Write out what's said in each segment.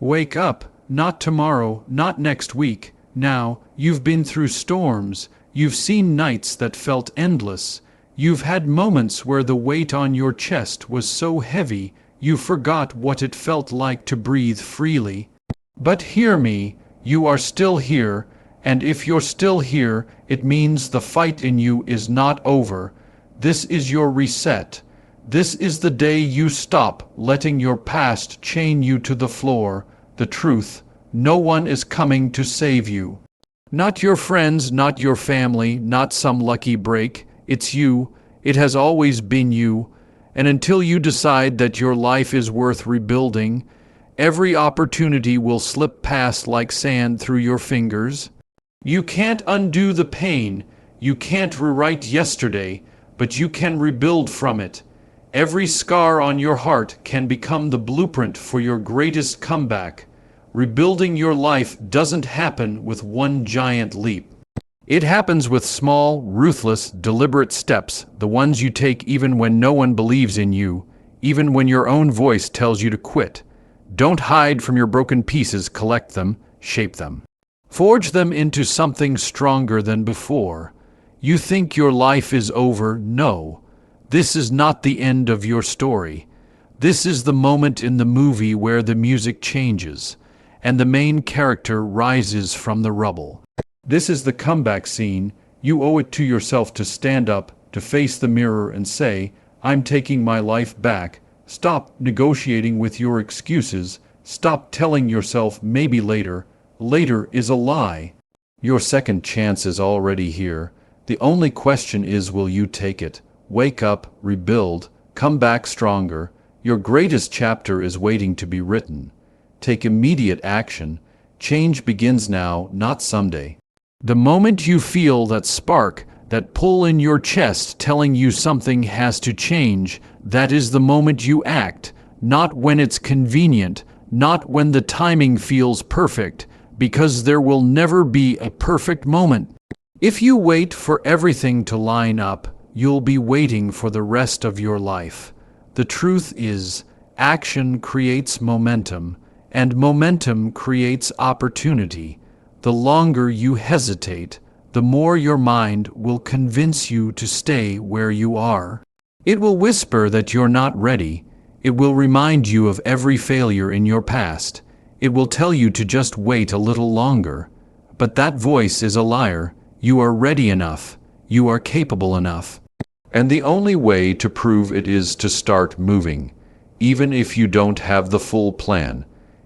Wake up, not tomorrow, not next week. Now, you've been through storms, you've seen nights that felt endless, you've had moments where the weight on your chest was so heavy you forgot what it felt like to breathe freely. But hear me, you are still here, and if you're still here, it means the fight in you is not over. This is your reset. This is the day you stop letting your past chain you to the floor. The truth, no one is coming to save you. Not your friends, not your family, not some lucky break. It's you. It has always been you. And until you decide that your life is worth rebuilding, every opportunity will slip past like sand through your fingers. You can't undo the pain. You can't rewrite yesterday, but you can rebuild from it. Every scar on your heart can become the blueprint for your greatest comeback. Rebuilding your life doesn't happen with one giant leap. It happens with small, ruthless, deliberate steps, the ones you take even when no one believes in you, even when your own voice tells you to quit. Don't hide from your broken pieces, collect them, shape them. Forge them into something stronger than before. You think your life is over? No. This is not the end of your story. This is the moment in the movie where the music changes, and the main character rises from the rubble. This is the comeback scene. You owe it to yourself to stand up, to face the mirror and say, I'm taking my life back. Stop negotiating with your excuses. Stop telling yourself maybe later. Later is a lie. Your second chance is already here. The only question is, will you take it? Wake up, rebuild, come back stronger. Your greatest chapter is waiting to be written. Take immediate action. Change begins now, not someday. The moment you feel that spark, that pull in your chest telling you something has to change, that is the moment you act, not when it's convenient, not when the timing feels perfect, because there will never be a perfect moment. If you wait for everything to line up, you'll be waiting for the rest of your life. The truth is, action creates momentum, and momentum creates opportunity. The longer you hesitate, the more your mind will convince you to stay where you are. It will whisper that you're not ready. It will remind you of every failure in your past. It will tell you to just wait a little longer. But that voice is a liar. You are ready enough. You are capable enough. And the only way to prove it is to start moving, even if you don't have the full plan,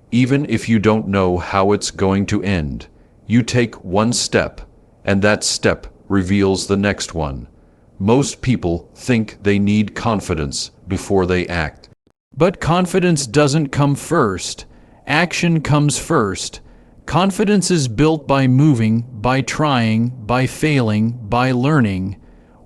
even if you don't know how it's going to end. You take one step, and that step reveals the next one. Most people think they need confidence before they act. But confidence doesn't come first. Action comes first. Confidence is built by moving, by trying, by failing, by learning.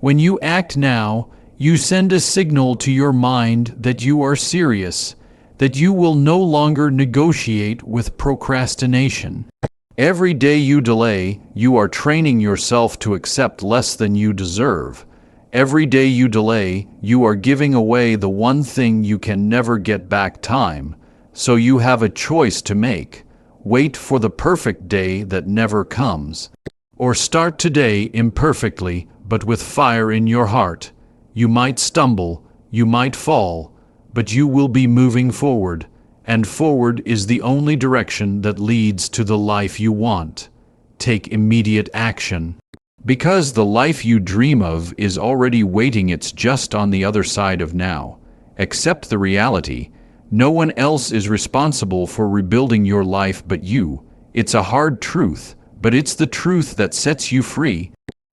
When you act now, you send a signal to your mind that you are serious, that you will no longer negotiate with procrastination. Every day you delay, you are training yourself to accept less than you deserve. Every day you delay, you are giving away the one thing you can never get back: time. So you have a choice to make. Wait for the perfect day that never comes. Or start today imperfectly, but with fire in your heart. You might stumble, you might fall, but you will be moving forward, and forward is the only direction that leads to the life you want. Take immediate action. Because the life you dream of is already waiting, it's just on the other side of now. Accept the reality. No one else is responsible for rebuilding your life but you. It's a hard truth, but it's the truth that sets you free.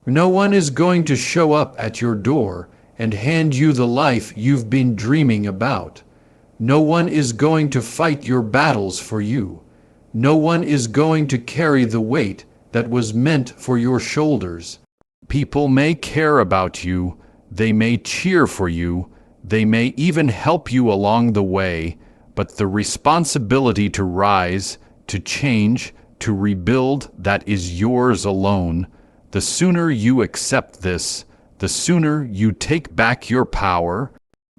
No one is going to show up at your door and hand you the life you've been dreaming about. No one is going to fight your battles for you. No one is going to carry the weight that was meant for your shoulders. People may care about you, they may cheer for you, they may even help you along the way, but the responsibility to rise, to change, to rebuild, that is yours alone. The sooner you accept this, the sooner you take back your power.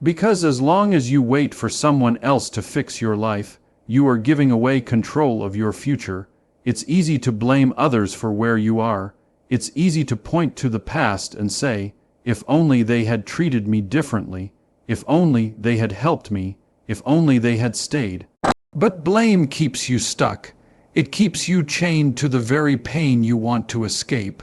Because as long as you wait for someone else to fix your life, You are giving away control of your future. It's easy to blame others for where you are. It's easy to point to the past and say, if only they had treated me differently, if only they had helped me, if only they had stayed. But blame keeps you stuck. It keeps you chained to the very pain you want to escape.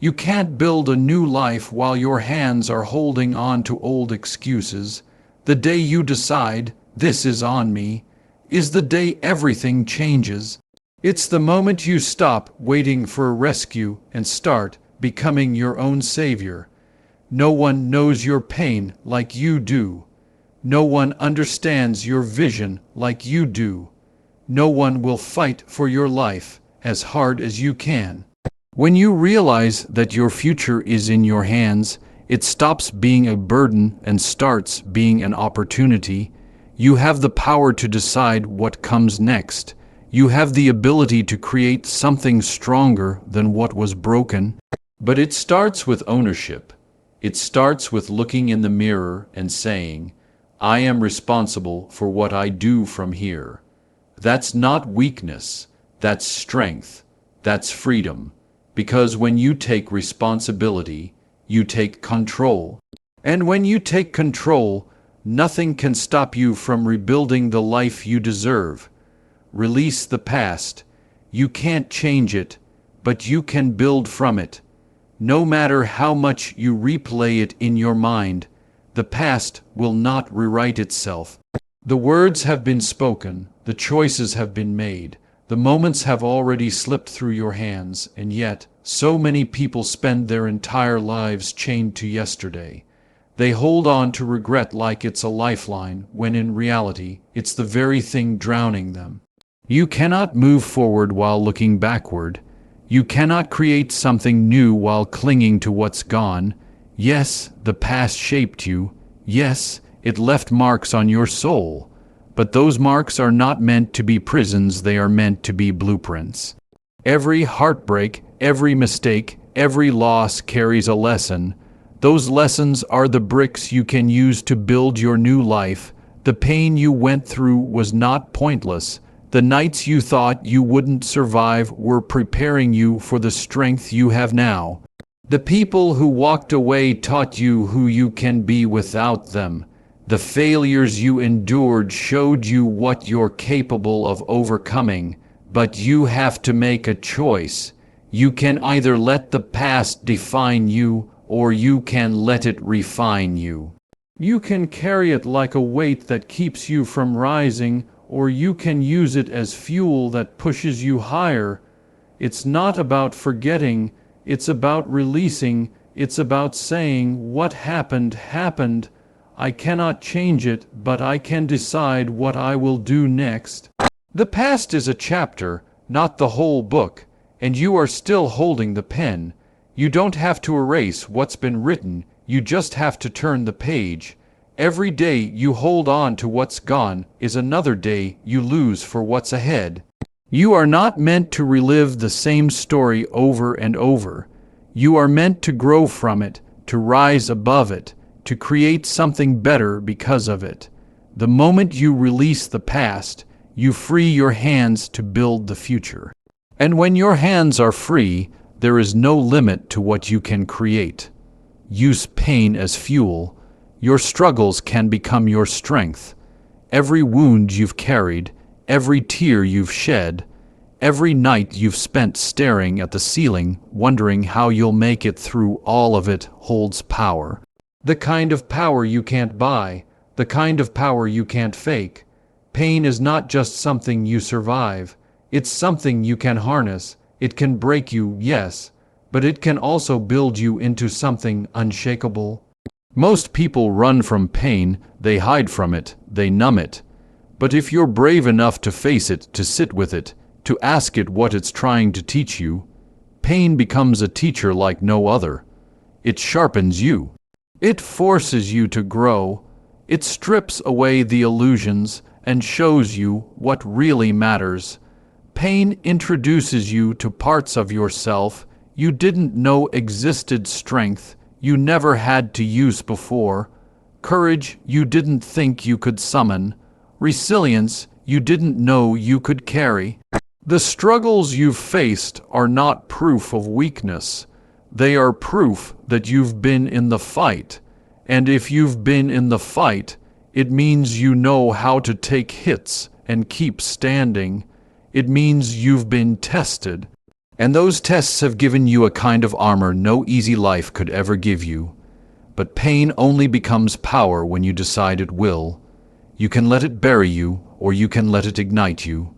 You can't build a new life while your hands are holding on to old excuses. The day you decide, this is on me, is the day everything changes. It's the moment you stop waiting for a rescue and start becoming your own savior. No one knows your pain like you do. No one understands your vision like you do. No one will fight for your life as hard as you can. When you realize that your future is in your hands, it stops being a burden and starts being an opportunity. You have the power to decide what comes next. You have the ability to create something stronger than what was broken. But it starts with ownership. It starts with looking in the mirror and saying, I am responsible for what I do from here. That's not weakness. That's strength. That's freedom. Because when you take responsibility, you take control. And when you take control, nothing can stop you from rebuilding the life you deserve. Release the past. You can't change it, but you can build from it. No matter how much you replay it in your mind, the past will not rewrite itself. The words have been spoken, the choices have been made, the moments have already slipped through your hands, and yet, so many people spend their entire lives chained to yesterday. They hold on to regret like it's a lifeline, when in reality, it's the very thing drowning them. You cannot move forward while looking backward. You cannot create something new while clinging to what's gone. Yes, the past shaped you. Yes, it left marks on your soul. But those marks are not meant to be prisons, they are meant to be blueprints. Every heartbreak, every mistake, every loss carries a lesson. Those lessons are the bricks you can use to build your new life. The pain you went through was not pointless. The nights you thought you wouldn't survive were preparing you for the strength you have now. The people who walked away taught you who you can be without them. The failures you endured showed you what you're capable of overcoming. But you have to make a choice. You can either let the past define you, or you can let it refine you. You can carry it like a weight that keeps you from rising, or you can use it as fuel that pushes you higher. It's not about forgetting, it's about releasing, it's about saying, what happened, happened. I cannot change it, but I can decide what I will do next. The past is a chapter, not the whole book, and you are still holding the pen. You don't have to erase what's been written, you just have to turn the page. Every day you hold on to what's gone is another day you lose for what's ahead. You are not meant to relive the same story over and over. You are meant to grow from it, to rise above it, to create something better because of it. The moment you release the past, you free your hands to build the future. And when your hands are free, there is no limit to what you can create. Use pain as fuel. Your struggles can become your strength. Every wound you've carried, every tear you've shed, every night you've spent staring at the ceiling, wondering how you'll make it through, all of it holds power. The kind of power you can't buy, the kind of power you can't fake. Pain is not just something you survive. It's something you can harness. It can break you, yes, but it can also build you into something unshakable. Most people run from pain, they hide from it, they numb it. But if you're brave enough to face it, to sit with it, to ask it what it's trying to teach you, pain becomes a teacher like no other. It sharpens you. It forces you to grow. It strips away the illusions and shows you what really matters. Pain introduces you to parts of yourself you didn't know existed, strength you never had to use before, courage you didn't think you could summon, resilience you didn't know you could carry. The struggles you've faced are not proof of weakness. They are proof that you've been in the fight. And if you've been in the fight, it means you know how to take hits and keep standing. It means you've been tested. And those tests have given you a kind of armor no easy life could ever give you. But pain only becomes power when you decide it will. You can let it bury you, or you can let it ignite you.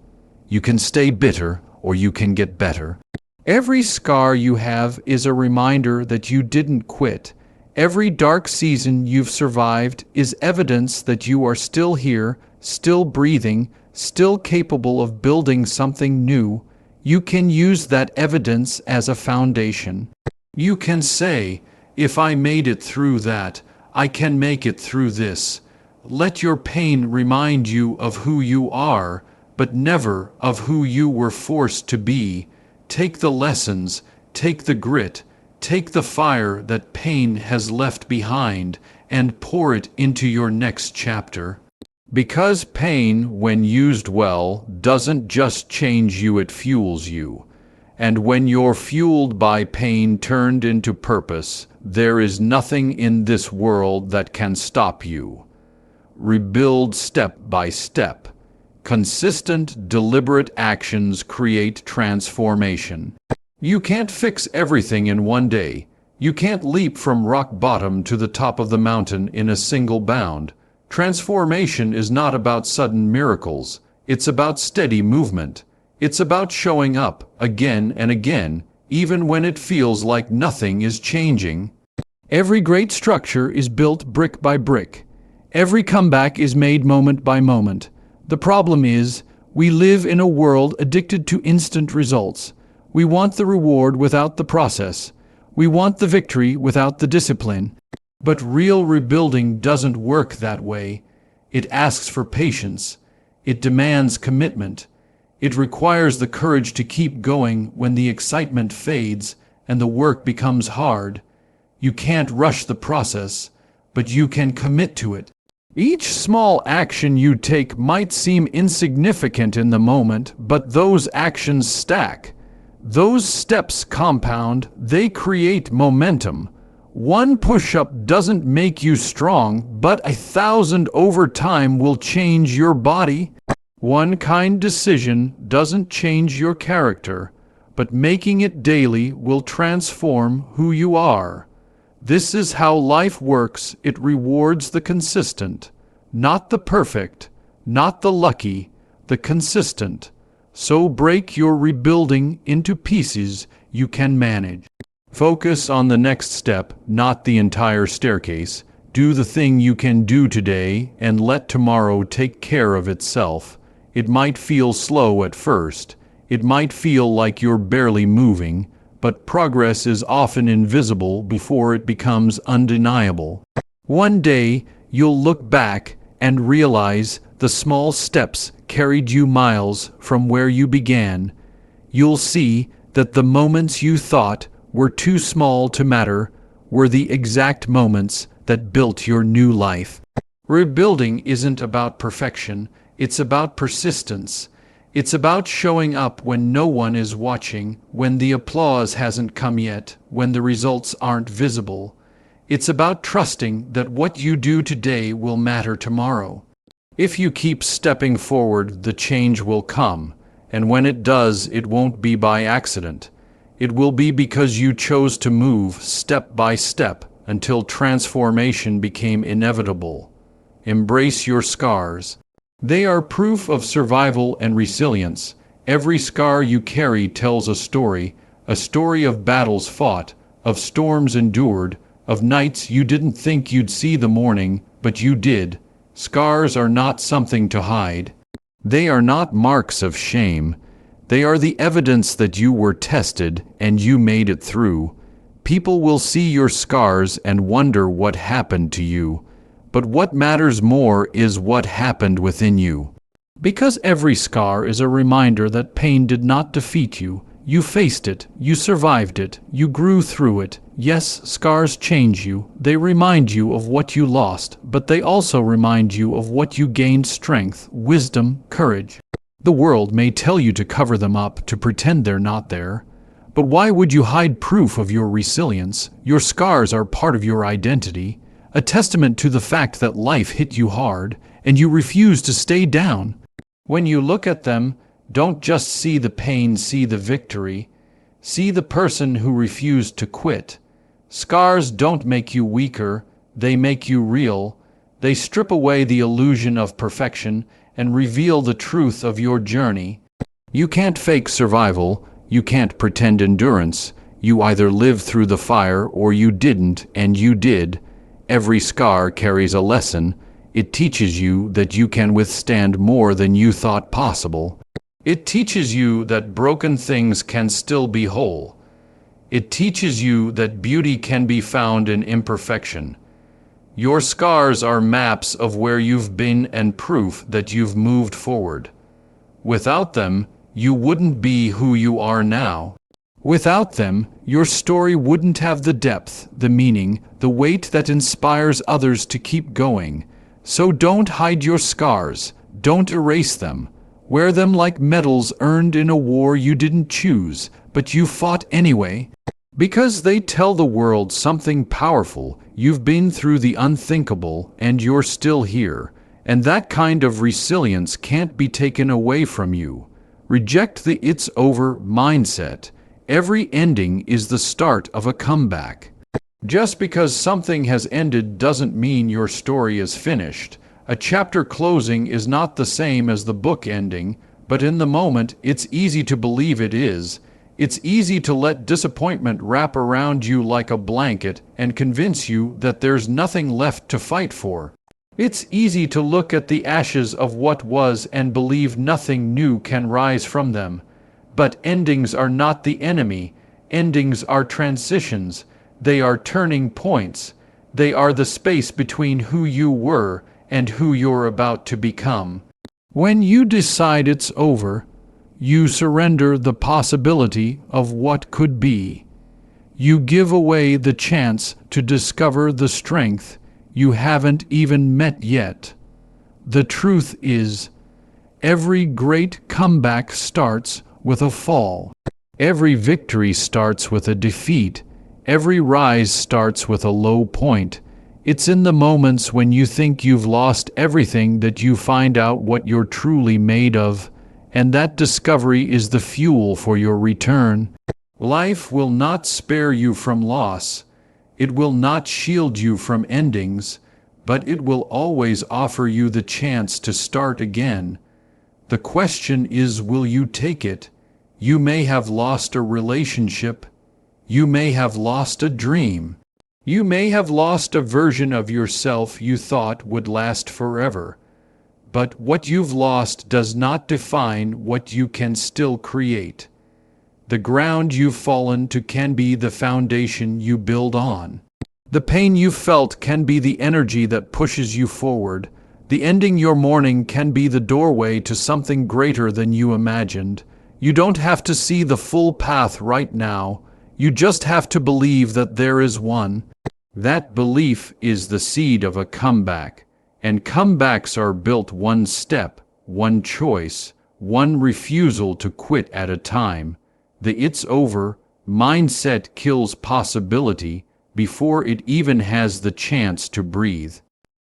You can stay bitter, or you can get better. Every scar you have is a reminder that you didn't quit. Every dark season you've survived is evidence that you are still here, still breathing, still capable of building something new. You can use that evidence as a foundation. You can say, if I made it through that, I can make it through this. Let your pain remind you of who you are, but never of who you were forced to be. Take the lessons, take the grit, take the fire that pain has left behind, and pour it into your next chapter. Because pain, when used well, doesn't just change you, it fuels you. And when you're fueled by pain turned into purpose, there is nothing in this world that can stop you. Rebuild step by step. Consistent, deliberate actions create transformation. You can't fix everything in one day. You can't leap from rock bottom to the top of the mountain in a single bound. Transformation is not about sudden miracles. It's about steady movement. It's about showing up again and again, even when it feels like nothing is changing. Every great structure is built brick by brick. Every comeback is made moment by moment. The problem is, we live in a world addicted to instant results. We want the reward without the process. We want the victory without the discipline. But real rebuilding doesn't work that way. It asks for patience. It demands commitment. It requires the courage to keep going when the excitement fades and the work becomes hard. You can't rush the process, but you can commit to it. Each small action you take might seem insignificant in the moment, but those actions stack. Those steps compound, they create momentum. One push-up doesn't make you strong, but 1,000 over time will change your body. One kind decision doesn't change your character, but making it daily will transform who you are. This is how life works. It rewards the consistent, not the perfect, not the lucky, the consistent. So break your rebuilding into pieces you can manage. Focus on the next step, not the entire staircase. Do the thing you can do today and let tomorrow take care of itself. It might feel slow at first. It might feel like you're barely moving, but progress is often invisible before it becomes undeniable. One day, you'll look back and realize the small steps carried you miles from where you began. You'll see that the moments you thought were too small to matter were the exact moments that built your new life. Rebuilding isn't about perfection, it's about persistence. It's about showing up when no one is watching, when the applause hasn't come yet, when the results aren't visible. It's about trusting that what you do today will matter tomorrow. If you keep stepping forward, the change will come, and when it does, it won't be by accident. It will be because you chose to move step by step until transformation became inevitable. Embrace your scars. They are proof of survival and resilience. Every scar you carry tells a story of battles fought, of storms endured, of nights you didn't think you'd see the morning, but you did. Scars are not something to hide. They are not marks of shame. They are the evidence that you were tested and you made it through. People will see your scars and wonder what happened to you. But what matters more is what happened within you. Because every scar is a reminder that pain did not defeat you. You faced it, you survived it, you grew through it, Yes, scars change you. They remind you of what you lost, but they also remind you of what you gained: strength, wisdom, courage. The world may tell you to cover them up, to pretend they're not there. But why would you hide proof of your resilience? Your scars are part of your identity, a testament to the fact that life hit you hard, and you refuse to stay down. When you look at them, don't just see the pain, see the victory. See the person who refused to quit. Scars don't make you weaker, they make you real. They strip away the illusion of perfection and reveal the truth of your journey. You can't fake survival, you can't pretend endurance. You either lived through the fire or you didn't, and you did. Every scar carries a lesson. It teaches you that you can withstand more than you thought possible. It teaches you that broken things can still be whole. It teaches you that beauty can be found in imperfection. Your scars are maps of where you've been and proof that you've moved forward. Without them, you wouldn't be who you are now. Without them, your story wouldn't have the depth, the meaning, the weight that inspires others to keep going. So don't hide your scars. Don't erase them. Wear them like medals earned in a war you didn't choose, but you fought anyway. Because they tell the world something powerful. You've been through the unthinkable, and you're still here. And that kind of resilience can't be taken away from you. Reject the "it's over" mindset. Every ending is the start of a comeback. Just because something has ended doesn't mean your story is finished. A chapter closing is not the same as the book ending, but in the moment, it's easy to believe it is. It's easy to let disappointment wrap around you like a blanket and convince you that there's nothing left to fight for. It's easy to look at the ashes of what was and believe nothing new can rise from them. But endings are not the enemy. Endings are transitions. They are turning points. They are the space between who you were and who you're about to become. When you decide it's over, you surrender the possibility of what could be. You give away the chance to discover the strength you haven't even met yet. The truth is, every great comeback starts with a fall. Every victory starts with a defeat. Every rise starts with a low point. It's in the moments when you think you've lost everything that you find out what you're truly made of, and that discovery is the fuel for your return. Life will not spare you from loss. It will not shield you from endings, but it will always offer you the chance to start again. The question is, will you take it? You may have lost a relationship. You may have lost a dream. You may have lost a version of yourself you thought would last forever. But what you've lost does not define what you can still create. The ground you've fallen to can be the foundation you build on. The pain you felt can be the energy that pushes you forward. The ending you're mourning can be the doorway to something greater than you imagined. You don't have to see the full path right now. You just have to believe that there is one. That belief is the seed of a comeback. And comebacks are built one step, one choice, one refusal to quit at a time. The "it's over" mindset kills possibility before it even has the chance to breathe.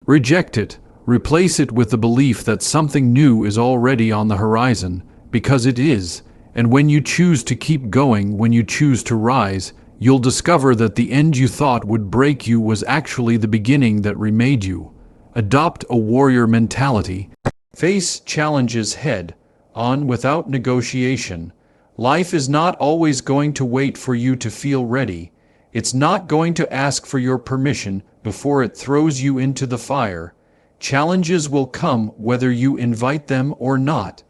Reject it. Replace it with the belief that something new is already on the horizon, because it is. And when you choose to keep going, when you choose to rise, you'll discover that the end you thought would break you was actually the beginning that remade you. Adopt a warrior mentality. Face challenges head on without negotiation. Life is not always going to wait for you to feel ready. It's not going to ask for your permission before it throws you into the fire. Challenges will come whether you invite them or not.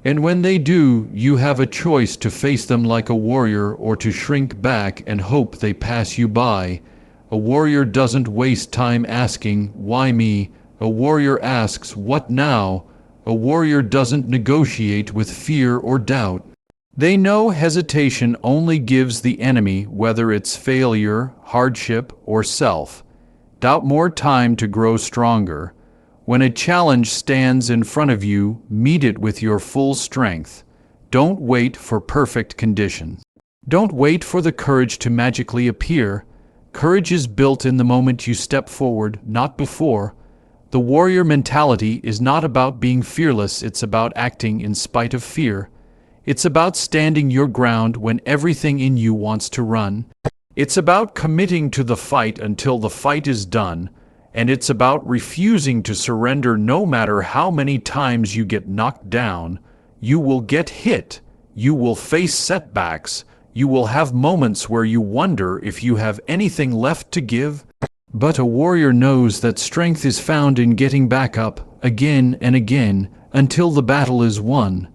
And when they do, you have a choice to face them like a warrior or to shrink back and hope they pass you by. A warrior doesn't waste time asking, "Why me?" A warrior asks, "What now?" A warrior doesn't negotiate with fear or doubt. They know hesitation only gives the enemy, whether it's failure, hardship, or self-doubt, more time to grow stronger. When a challenge stands in front of you, meet it with your full strength. Don't wait for perfect conditions. Don't wait for the courage to magically appear. Courage is built in the moment you step forward, not before. The warrior mentality is not about being fearless, it's about acting in spite of fear. It's about standing your ground when everything in you wants to run. It's about committing to the fight until the fight is done. And it's about refusing to surrender no matter how many times you get knocked down. You will get hit. You will face setbacks. You will have moments where you wonder if you have anything left to give. But a warrior knows that strength is found in getting back up again and again until the battle is won.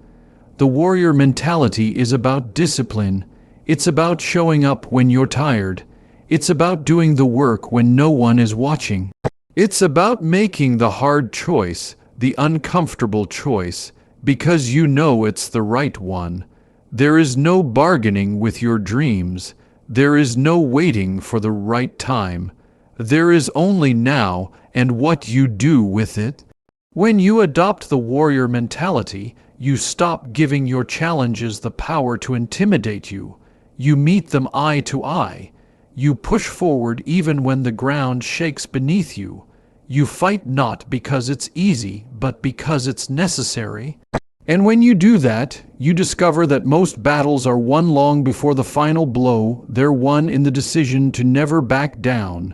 The warrior mentality is about discipline. It's about showing up when you're tired. It's about doing the work when no one is watching. It's about making the hard choice, the uncomfortable choice, because you know it's the right one. There is no bargaining with your dreams. There is no waiting for the right time. There is only now and what you do with it. When you adopt the warrior mentality, you stop giving your challenges the power to intimidate you. You meet them eye to eye. You push forward even when the ground shakes beneath you. You fight not because it's easy, but because it's necessary. And when you do that, you discover that most battles are won long before the final blow. They're won in the decision to never back down.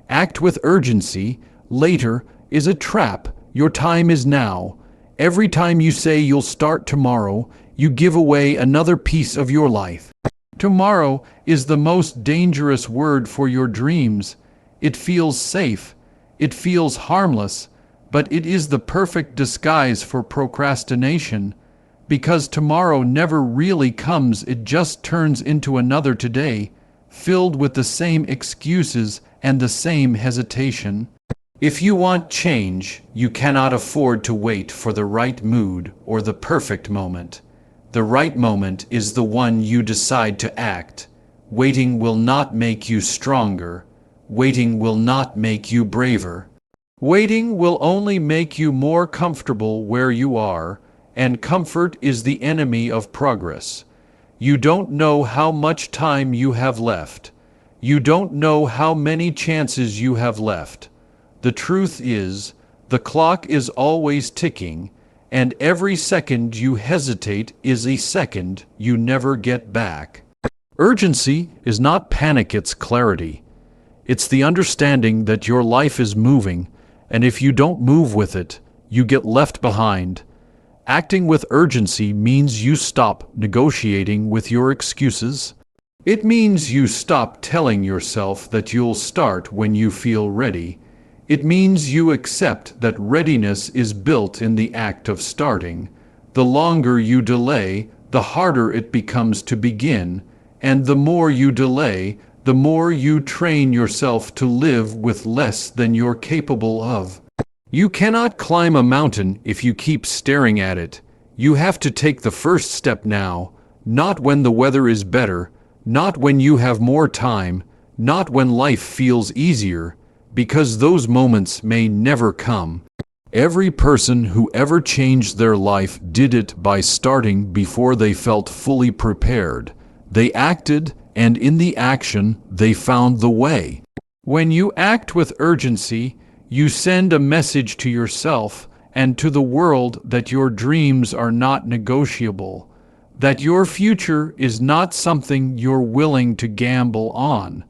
Act with urgency. Later is a trap. Your time is now. Every time you say you'll start tomorrow, you give away another piece of your life. Tomorrow is the most dangerous word for your dreams. It feels safe. It feels harmless, but it is the perfect disguise for procrastination. Because tomorrow never really comes, it just turns into another today, filled with the same excuses and the same hesitation. If you want change, you cannot afford to wait for the right mood or the perfect moment. The right moment is the one you decide to act. Waiting will not make you stronger. Waiting will not make you braver. Waiting will only make you more comfortable where you are, and comfort is the enemy of progress. You don't know how much time you have left. You don't know how many chances you have left. The truth is, the clock is always ticking, and every second you hesitate is a second you never get back. Urgency is not panic, it's clarity. It's the understanding that your life is moving, and if you don't move with it, you get left behind. Acting with urgency means you stop negotiating with your excuses. It means you stop telling yourself that you'll start when you feel ready. It means you accept that readiness is built in the act of starting. The longer you delay, the harder it becomes to begin, and the more you delay, the more you train yourself to live with less than you're capable of. You cannot climb a mountain if you keep staring at it. You have to take the first step now, not when the weather is better, not when you have more time, not when life feels easier, because those moments may never come. Every person who ever changed their life did it by starting before they felt fully prepared. They acted, and in the action, they found the way. When you act with urgency, you send a message to yourself and to the world that your dreams are not negotiable, that your future is not something you're willing to gamble on,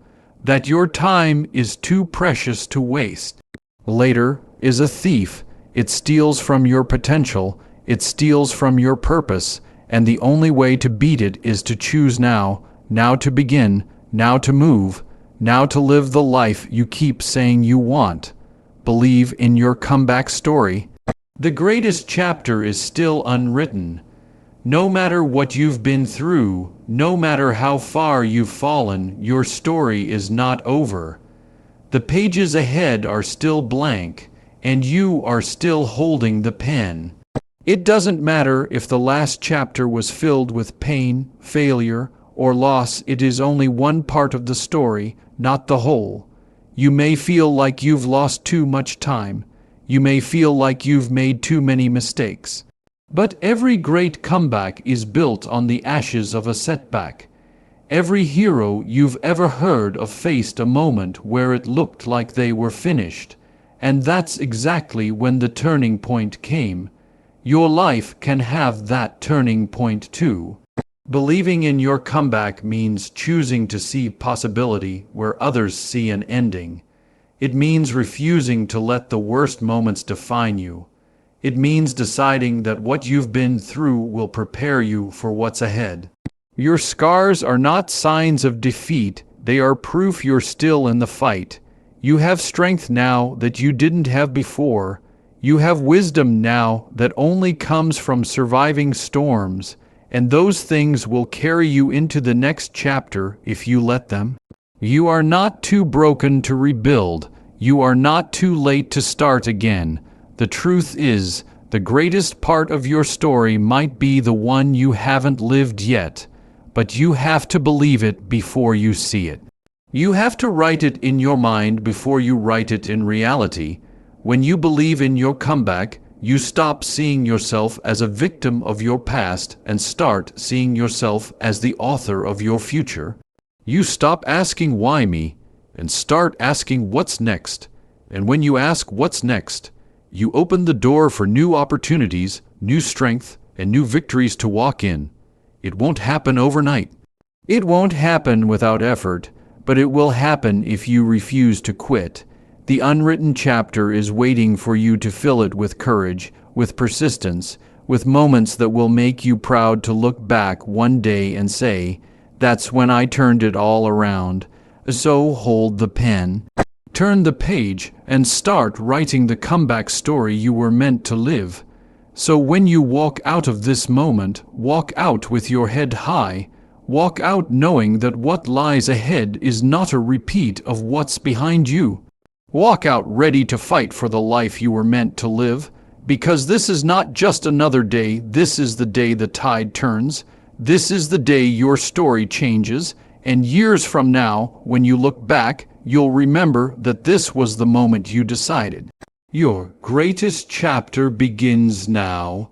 that your time is too precious to waste. Later is a thief. It steals from your potential, it steals from your purpose, and the only way to beat it is to choose now, now to begin, now to move, now to live the life you keep saying you want. Believe in your comeback story. The greatest chapter is still unwritten. No matter what you've been through, no matter how far you've fallen, your story is not over. The pages ahead are still blank, and you are still holding the pen. It doesn't matter if the last chapter was filled with pain, failure, or loss, it is only one part of the story, not the whole. You may feel like you've lost too much time. You may feel like you've made too many mistakes. But every great comeback is built on the ashes of a setback. Every hero you've ever heard of faced a moment where it looked like they were finished. And that's exactly when the turning point came. Your life can have that turning point too. Believing in your comeback means choosing to see possibility where others see an ending. It means refusing to let the worst moments define you. It means deciding that what you've been through will prepare you for what's ahead. Your scars are not signs of defeat, they are proof you're still in the fight. You have strength now that you didn't have before. You have wisdom now that only comes from surviving storms, and those things will carry you into the next chapter if you let them. You are not too broken to rebuild. You are not too late to start again. The truth is, the greatest part of your story might be the one you haven't lived yet, but you have to believe it before you see it. You have to write it in your mind before you write it in reality. When you believe in your comeback, you stop seeing yourself as a victim of your past and start seeing yourself as the author of your future. You stop asking why me and start asking what's next. And when you ask what's next, you open the door for new opportunities, new strength, and new victories to walk in. It won't happen overnight. It won't happen without effort, but it will happen if you refuse to quit. The unwritten chapter is waiting for you to fill it with courage, with persistence, with moments that will make you proud to look back one day and say, "That's when I turned it all around." So hold the pen, turn the page, and start writing the comeback story you were meant to live. So when you walk out of this moment, walk out with your head high. Walk out knowing that what lies ahead is not a repeat of what's behind you. Walk out ready to fight for the life you were meant to live, because this is not just another day, this is the day the tide turns. This is the day your story changes, and years from now, when you look back, you'll remember that this was the moment you decided. Your greatest chapter begins now.